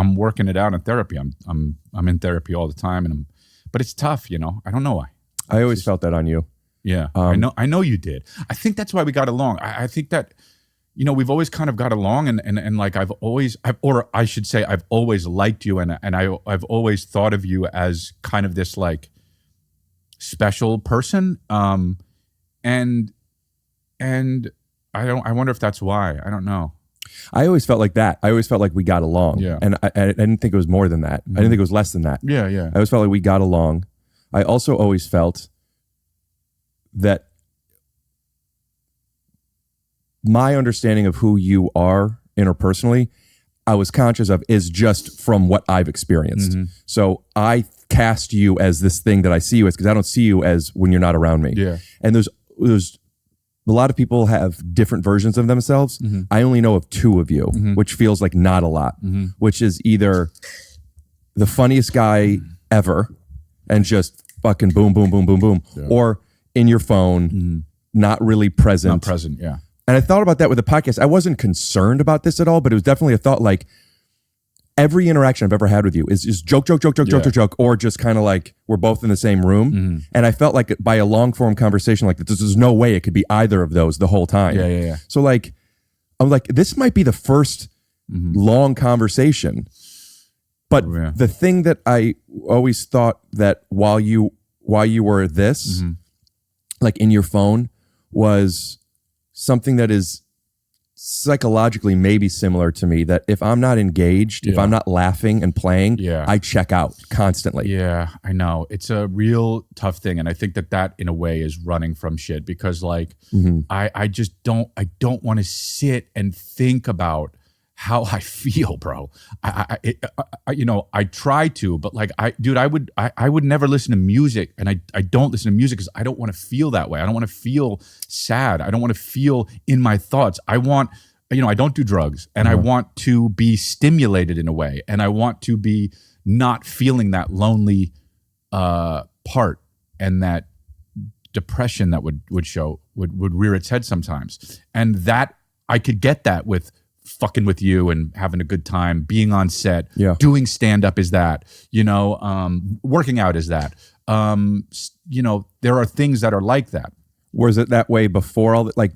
I'm working it out in therapy. I'm in therapy all the time, but it's tough, you know. I don't know why. I always felt that on you. Yeah, I know you did. I think that's why we got along. I think that, you know, we've always kind of got along, and like I've always liked you, and I've always thought of you as kind of this like special person. And I wonder if that's why. I don't know. I always felt like that. I always felt like we got along. Yeah. And I didn't think it was more than that. I didn't think it was less than that. Yeah, yeah. I always felt like we got along. I also always felt that my understanding of who you are interpersonally, I was conscious of, is just from what I've experienced. So I cast you as this thing that I see you as, because I don't see you as when you're not around me. Yeah. And there's a lot of people have different versions of themselves. I only know of two of you, which feels like not a lot, which is either the funniest guy ever and just fucking boom, boom, boom, boom, boom, or in your phone, not really present. Not present, yeah. And I thought about that with the podcast. I wasn't concerned about this at all, but it was definitely a thought, like every interaction I've ever had with you is just joke, or just kind of like we're both in the same room. And I felt like by a long form conversation like this, there's no way it could be either of those the whole time. Yeah. So like, I'm like, this might be the first long conversation. But the thing that I always thought that while you were this, like in your phone, was something that is psychologically maybe similar to me, that if I'm not engaged, if I'm not laughing and playing, I check out constantly. Yeah, I know. It's a real tough thing. And I think that in a way is running from shit, because like I don't want to sit and think about how I feel, bro. You know, I try to, but like I would never listen to music, and I don't listen to music because I don't want to feel that way. I don't want to feel sad. I don't want to feel in my thoughts. I want, you know, I don't do drugs, and I want to be stimulated in a way, and I want to be not feeling that lonely part and that depression that would rear its head sometimes. And that I could get that with fucking with you and having a good time, being on set, doing stand-up is that, you know, working out is that. You know, there are things that are like that. Was it that way before all that? Like,